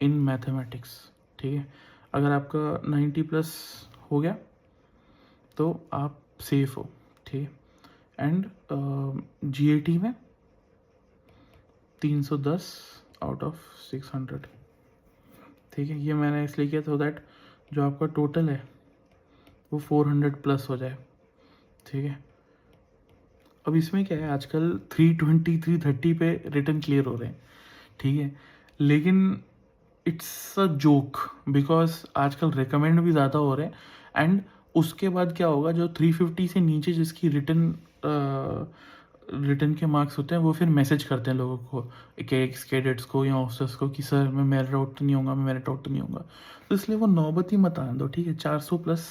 Speaker 1: इन मैथमेटिक्स, ठीक है। अगर आपका 90+ हो गया तो आप सेफ हो, ठीक है। एंड GAT में 310 आउट ऑफ 600, ठीक है। ये मैंने इसलिए किया तो दैट जो आपका टोटल है वो 400+ हो जाए, ठीक है। अब इसमें क्या है, आजकल 320, 330 पे रिटर्न क्लियर हो रहे हैं, ठीक है, लेकिन इट्स अ जोक बिकॉज आजकल रिकमेंड भी ज़्यादा हो रहे हैं। एंड उसके बाद क्या होगा, जो 350 से नीचे जिसकी रिटर्न रिटर्न के मार्क्स होते हैं वो फिर मैसेज करते हैं लोगों को, कैडेट्स को या ऑफिसर्स को कि सर मैं मेरिट आउट तो नहीं होगा, मैं मेरिट आउट तो नहीं होगा। तो इसलिए वो नौबत ही मत आने दो, ठीक है। 400 प्लस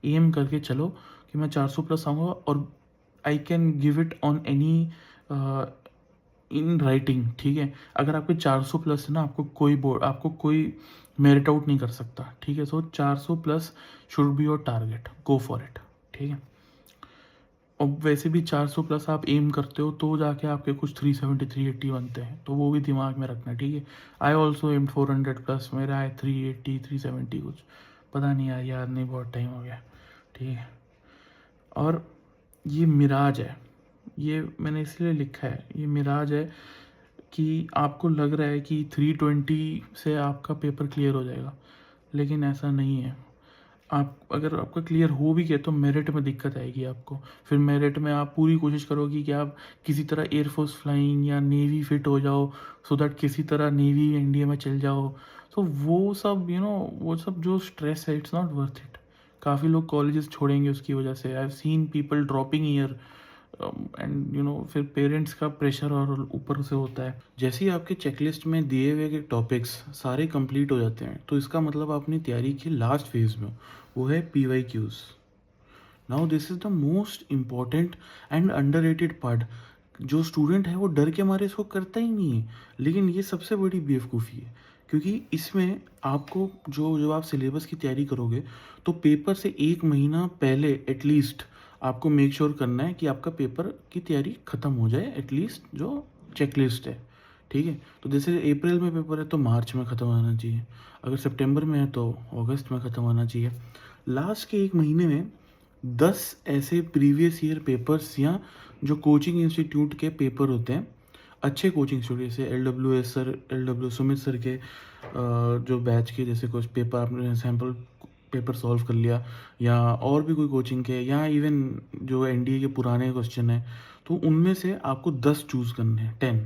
Speaker 1: एम करके चलो कि मैं 400 प्लस आऊँगा, और I can give it on any in writing, ठीक है। अगर आपके 400 प्लस है ना, आपको कोई मेरिट आउट नहीं कर सकता, ठीक है। सो 400 plus should be your target, go for it, ठीक है। और वैसे भी 400 प्लस आप एम करते हो तो जाके आपके कुछ 370 380 बनते हैं, तो वो भी दिमाग में रखना, ठीक है। आई ऑल्सो एम 400 प्लस, मेरा आए 380 370 कुछ, पता नहीं यार, याद नहीं, बहुत टाइम हो गया, ठीक है। और ये मिराज है, ये मैंने इसलिए लिखा है, ये मिराज है कि आपको लग रहा है कि 320 से आपका पेपर क्लियर हो जाएगा, लेकिन ऐसा नहीं है। आप अगर आपका क्लियर हो भी गया तो मेरिट में दिक्कत आएगी आपको। फिर मेरिट में आप पूरी कोशिश करोगे कि आप किसी तरह एयरफोर्स फ्लाइंग या नेवी फिट हो जाओ, सो दैट किसी तरह नेवी इंडिया में चल जाओ। तो वो सब वो सब जो स्ट्रेस है, इट्स नॉट वर्थ इट। काफ़ी लोग कॉलेजेस छोड़ेंगे उसकी वजह से। I have seen people dropping year, and फिर पेरेंट्स का प्रेशर और ऊपर से होता है। जैसे ही आपके चेकलिस्ट में दिए हुए के टॉपिक्स सारे कंप्लीट हो जाते हैं, तो इसका मतलब आपने तैयारी की लास्ट फेज में हो, वो है PYQs। Now this is the most important and underrated part. जो स्टूडेंट है वो डर के मारे इसको करता ही नहीं है, लेकिन ये सबसे बड़ी बेवकूफ़ी है। क्योंकि इसमें आपको जो जब आप सिलेबस की तैयारी करोगे, तो पेपर से एक महीना पहले एटलीस्ट आपको मेक श्योर करना है कि आपका पेपर की तैयारी ख़त्म हो जाए, एटलीस्ट जो चेकलिस्ट है, ठीक है। तो जैसे अप्रैल में पेपर है तो मार्च में ख़त्म होना चाहिए, अगर सितंबर में है तो अगस्त में ख़त्म होना चाहिए। लास्ट के एक महीने में 10 ऐसे प्रीवियस ईयर पेपर्स या जो कोचिंग इंस्टीट्यूट के पेपर होते हैं, अच्छे कोचिंग इंस्टीट्यूट जैसे LW सुमित सर के जो बैच के जैसे कुछ पेपर आपने सैम्पल पेपर सॉल्व कर लिया, या और भी कोई कोचिंग के, या इवन जो NDA के पुराने क्वेश्चन हैं, तो उनमें से आपको 10 चूज़ करने हैं, 10,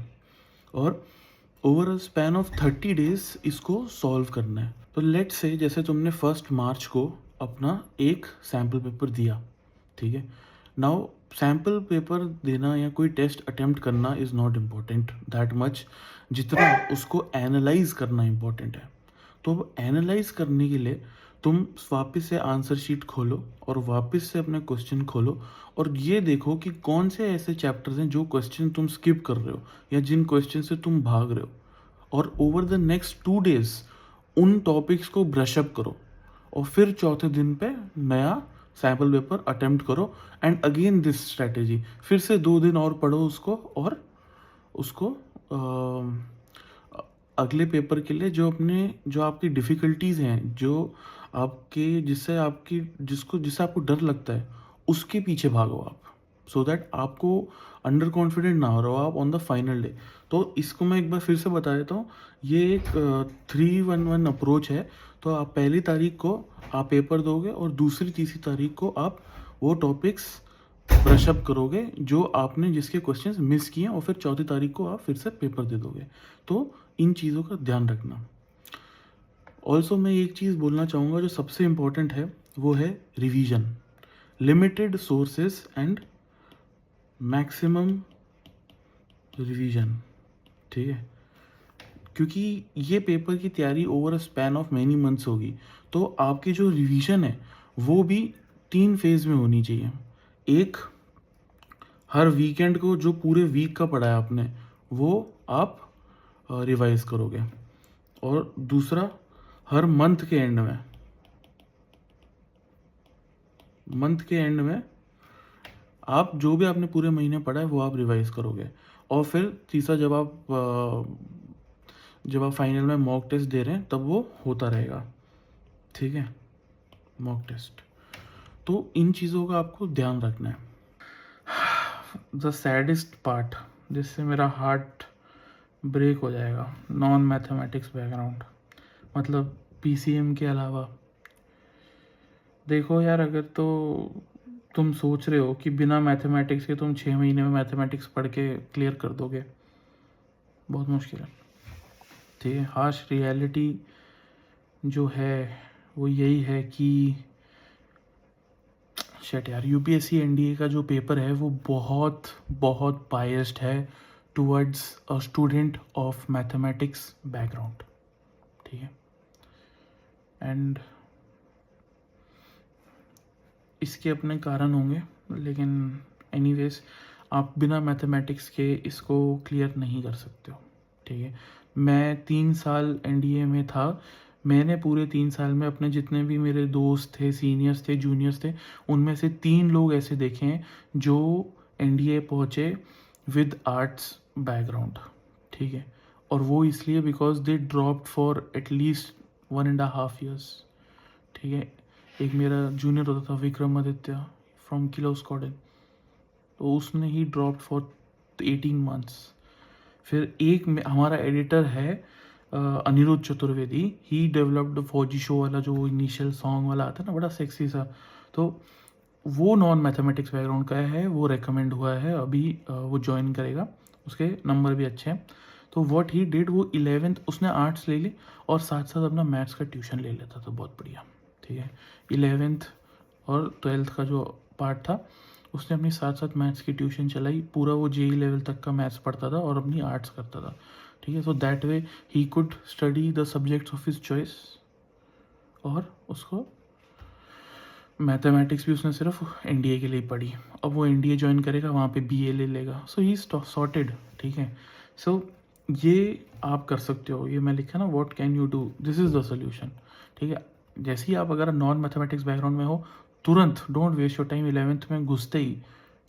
Speaker 1: और over a span of 30 days इसको सॉल्व करना है। तो लेट से जैसे तुमने 1 मार्च को अपना एक सैम्पल पेपर दिया, ठीक है। नाउ सैम्पल पेपर देना या कोई टेस्ट अटेम्प्ट करना is not important that much, जितना उसको एनालाइज करना इम्पोर्टेंट है। तो अब एनालाइज करने के लिए तुम वापस से आंसर शीट खोलो और वापस से अपने क्वेश्चन खोलो, और ये देखो कि कौन से ऐसे चैप्टर्स हैं जो क्वेश्चन तुम स्किप कर रहे हो या जिन क्वेश्चन से तुम भाग रहे हो, और ओवर द नेक्स्ट 2 डेज उन टॉपिक्स को ब्रश अप करो, और फिर चौथे दिन पे नया सैम्पल पेपर अटेम्प्ट करो। एंड अगेन दिस स्ट्रैटेजी, फिर से 2 दिन और पढ़ो उसको, और उसको अगले पेपर के लिए जो आपकी डिफ़िकल्टीज़ हैं, जो आपके जिससे आपको डर लगता है, उसके पीछे भागो आप, सो दैट आपको अंडर कॉन्फिडेंट ना हो रहो आप ऑन द फाइनल डे। तो इसको मैं एक बार फिर से बता देता हूँ, ये एक 3-1-1 अप्रोच है। तो आप पहली तारीख को आप पेपर दोगे, और दूसरी तीसरी तारीख को आप वो टॉपिक्स ब्रश अप करोगे जो आपने जिसके क्वेश्चंस मिस किए, और फिर चौथी तारीख को आप फिर से पेपर दे दोगे। तो इन चीज़ों का ध्यान रखना। ऑल्सो मैं एक चीज़ बोलना चाहूँगा जो सबसे इम्पोर्टेंट है, वो है revision, limited sources and maximum revision, ठीक है। क्योंकि ये पेपर की तैयारी over a span of many months होगी, तो आपकी जो रिवीजन है वो भी 3 फेज़ में होनी चाहिए। एक, हर वीकेंड को जो पूरे वीक का पढ़ा है आपने वो आप रिवाइज करोगे, और दूसरा, हर मंथ के एंड में आप जो भी आपने पूरे महीने पढ़ा है वो आप रिवाइज करोगे। और फिर तीसरा, जब आप फाइनल में मॉक टेस्ट दे रहे हैं तब वो होता रहेगा, ठीक है, मॉक टेस्ट। तो इन चीज़ों का आपको ध्यान रखना है। द सैडेस्ट पार्ट, जिससे मेरा हार्ट ब्रेक हो जाएगा, नॉन मैथमेटिक्स बैकग्राउंड, मतलब PCM के अलावा। देखो यार, अगर तो तुम सोच रहे हो कि बिना मैथमेटिक्स के तुम 6 महीने में मैथमेटिक्स पढ़ के क्लियर कर दोगे, बहुत मुश्किल है। ठीक है। हार्श रियलिटी जो है वो यही है कि शिट यार, यूपीएससी एनडीए का जो पेपर है वो बहुत बहुत बायस्ड है towards a student of mathematics background, ठीक है। एंड इसके अपने कारण होंगे, लेकिन एनीवेज आप बिना मैथमेटिक्स के इसको क्लियर नहीं कर सकते हो, ठीक है। मैं 3 साल एनडीए में था। मैंने पूरे 3 साल में अपने जितने भी मेरे दोस्त थे, सीनियर्स थे, जूनियर्स थे, उनमें से 3 लोग ऐसे देखे हैं जो एनडीए पहुँचे विद आर्ट्स बैकग्राउंड, ठीक है। और वो इसलिए because they dropped for at least 1.5 years, ठीक है। एक मेरा जूनियर होता था विक्रमादित्य फ्रॉम किलोस कॉडन, तो उसने ही ड्रॉप्ड फॉर 18 months। फिर एक हमारा एडिटर है अनिरुद्ध चतुर्वेदी, ही डेवलप्ड फौजी शो वाला जो इनिशियल सॉन्ग वाला आता है ना, बड़ा सेक्सी सा, तो वो नॉन मैथमेटिक्स बैकग्राउंड का है, वो रेकमेंड हुआ है अभी, वो ज्वाइन करेगा, उसके नंबर भी अच्छे हैं। तो व्हाट ही डिड, वो 11th उसने आर्ट्स ले ली और साथ साथ अपना मैथ्स का ट्यूशन ले लेता था, बहुत बढ़िया, ठीक है। 11th और 12th का जो पार्ट था उसने अपनी साथ साथ मैथ्स की ट्यूशन चलाई, पूरा वो जेई लेवल तक का मैथ्स पढ़ता था और अपनी आर्ट्स करता था, ठीक है। So that way he could study the subjects of his choice, और उसको मैथमेटिक्स भी उसने सिर्फ एनडीए के लिए पढ़ी। अब वो एनडीए ज्वाइन करेगा, वहाँ पे बीए ले लेगा, सो ही सॉर्टेड, ठीक है। सो ये आप कर सकते हो, ये मैं लिखा ना, what can you do, this is the solution, ठीक है। जैसे ही आप अगर नॉन मैथमेटिक्स बैकग्राउंड में हो, तुरंत don't waste your time, 11th में घुसते ही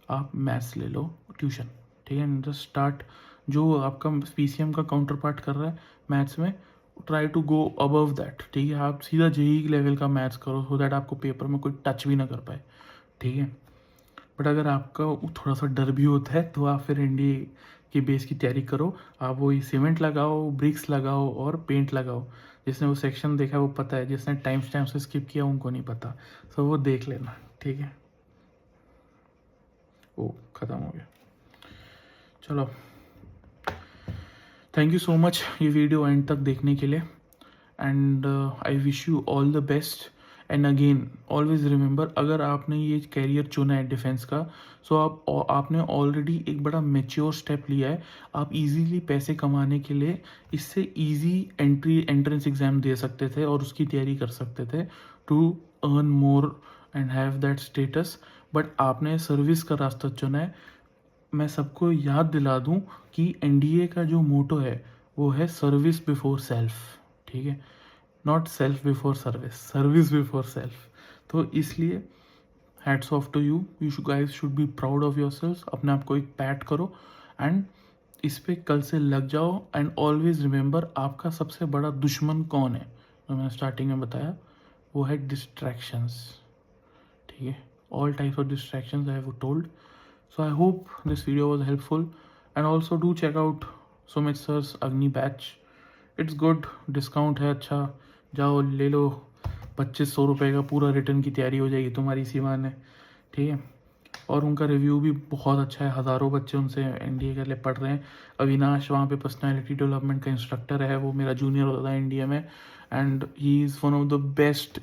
Speaker 1: आप मैथ्स ले लो ट्यूशन, ठीक है। जस्ट स्टार्ट, जो आपका पीसीएम का काउंटर पार्ट कर रहा है मैथ्स में, try to go above that, ठीक है। आप सीधा जेई लेवल का मैथ्स करो, सो दैट आपको पेपर में कोई टच भी ना कर पाए, ठीक है। बट अगर आपका थोड़ा सा डर भी होता है तो आप फिर एनडीए की बेस की तैयारी करो। आप वही सीमेंट लगाओ, ब्रिक्स लगाओ और पेंट लगाओ। जिसने वो सेक्शन देखा वो पता है, जिसने टाइम स्टैम्प से स्किप किया उनको नहीं पता, सो वो देख लेना, ठीक है। ओ ख़त्म हो गया, चलो। थैंक यू सो मच ये वीडियो एंड तक देखने के लिए, and I wish you all the best. And again always remember, अगर आपने ये कैरियर चुना है डिफेंस का, सो आपने ऑलरेडी एक बड़ा मेच्योर स्टेप लिया है। आप इजीली पैसे कमाने के लिए इससे इजी एंट्रेंस एग्ज़ाम दे सकते थे और उसकी तैयारी कर सकते थे to earn more and have that status, but आपने सर्विस का रास्ता चुना है। मैं सबको याद दिला दूं कि एनडीए का जो मोटो है वो है सर्विस बिफोर सेल्फ, ठीक है। Not self before service, service before self. तो इसलिए hats off to you, you guys should be proud of yourself. अपने आप को एक पैट करो एंड इस पे कल से लग जाओ। एंड ऑलवेज रिमेंबर, आपका सबसे बड़ा दुश्मन कौन है, जो मैंने स्टार्टिंग में बताया, वो है डिस्ट्रैक्शंस, ठीक है। All types of distractions I have told. So I hope this video was helpful, and also do check out Sumit sir's Agni batch. It's good, discount है अच्छा, जाओ ले लो। 2500 रुपये का पूरा रिटर्न की तैयारी हो जाएगी तुम्हारी इसी बहाने, ठीक है। और उनका रिव्यू भी बहुत अच्छा है, हज़ारों बच्चे उनसे एनडीए के लिए पढ़ रहे हैं। अविनाश वहाँ पे पर्सनालिटी डेवलपमेंट का इंस्ट्रक्टर है, वो मेरा जूनियर होता था इंडिया में, and he is one of the best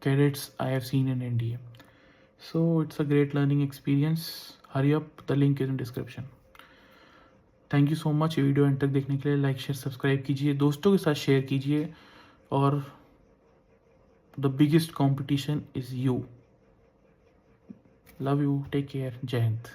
Speaker 1: cadets I have seen in NDA. So it's a great learning experience. Hurry up, the link is in description. Thank you so much ये वीडियो एंड तक देखने के लिए। लाइक शेयर सब्सक्राइब कीजिए, दोस्तों के साथ शेयर कीजिए, और the biggest competition is you. Love you, take care, जय हिंद।